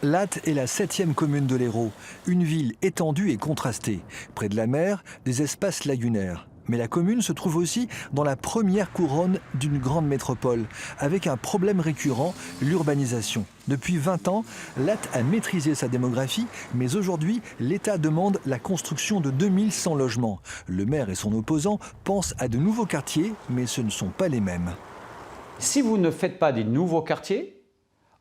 Lattes est la 7e commune de l'Hérault, une ville étendue et contrastée. Près de la mer, des espaces lagunaires. Mais la commune se trouve aussi dans la première couronne d'une grande métropole, avec un problème récurrent, l'urbanisation. Depuis 20 ans, Lattes a maîtrisé sa démographie, mais aujourd'hui, l'État demande la construction de 2100 logements. Le maire et son opposant pensent à de nouveaux quartiers, mais ce ne sont pas les mêmes. Si vous ne faites pas des nouveaux quartiers,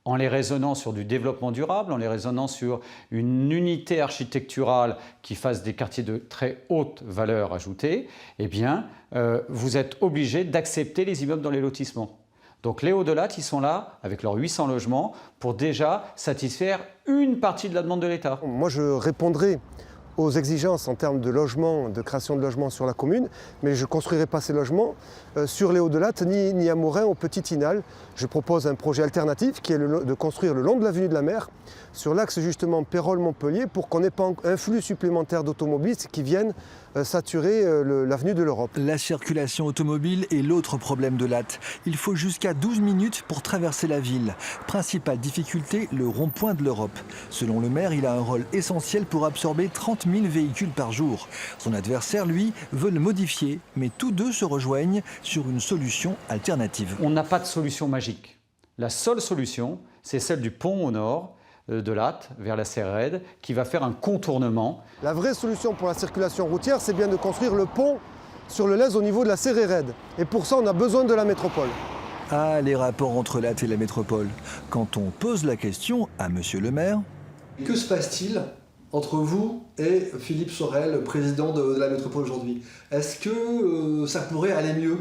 en les raisonnant sur du développement durable, en les raisonnant sur une unité architecturale qui fasse des quartiers de très haute valeur ajoutée, eh bien, vous êtes obligé d'accepter les immeubles dans les lotissements. Donc les Hauts-de-Lattes, ils sont là, avec leurs 800 logements, pour déjà satisfaire une partie de la demande de l'État. Moi, je répondrai aux exigences en termes de logement, de création de logements sur la commune, mais je ne construirai pas ces logements sur les Hauts-de-Lattes ni à Morin, au Petit Inal. Je propose un projet alternatif qui est de construire le long de l'avenue de la Mer, sur l'axe justement Pérols-Montpellier, pour qu'on n'ait pas un flux supplémentaire d'automobilistes qui viennent saturer l'avenue de l'Europe. La circulation automobile est l'autre problème de Lattes. Il faut jusqu'à 12 minutes pour traverser la ville. Principale difficulté, le rond-point de l'Europe. Selon le maire, il a un rôle essentiel pour absorber 30 000 véhicules par jour. Son adversaire, lui, veut le modifier, mais tous deux se rejoignent sur une solution alternative. On n'a pas de solution magique. La seule solution, c'est celle du pont au nord, de Lattes vers la Serrède, qui va faire un contournement. La vraie solution pour la circulation routière, c'est bien de construire le pont sur le Lez au niveau de la Serrède. Et pour ça, on a besoin de la métropole. Ah, les rapports entre Lattes et la métropole. Quand on pose la question à monsieur le maire... Que se passe-t-il entre vous et Philippe Sorel, président de la métropole aujourd'hui? Est-ce que ça pourrait aller mieux?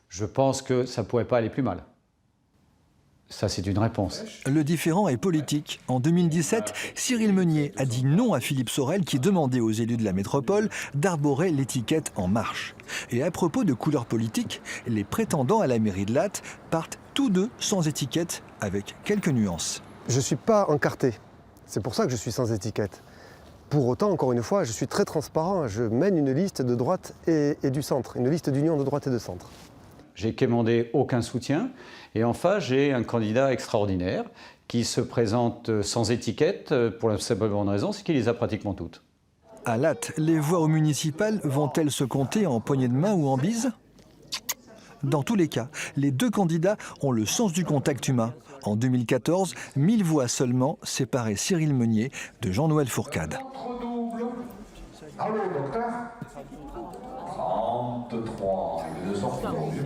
Je pense que ça ne pourrait pas aller plus mal. Ça, c'est une réponse. Le différend est politique. En 2017, Cyril Meunier a dit non à Philippe Sorel qui demandait aux élus de la métropole d'arborer l'étiquette En Marche. Et à propos de couleur politique, les prétendants à la mairie de Lattes partent tous deux sans étiquette, avec quelques nuances. Je ne suis pas encarté. C'est pour ça que je suis sans étiquette. Pour autant, encore une fois, je suis très transparent. Je mène une liste de droite et du centre, une liste d'union de droite et de centre. J'ai quémandé aucun soutien. Et enfin, j'ai un candidat extraordinaire qui se présente sans étiquette pour la simple bonne raison, c'est qu'il les a pratiquement toutes. À Lattes, les voix aux municipales vont-elles se compter en poignée de main ou en bise? Dans tous les cas, les deux candidats ont le sens du contact humain. En 2014, 1000 voix seulement séparaient Cyril Meunier de Jean-Noël Fourcade. Allô, docteur 33, il est 2 sorties aujourd'hui.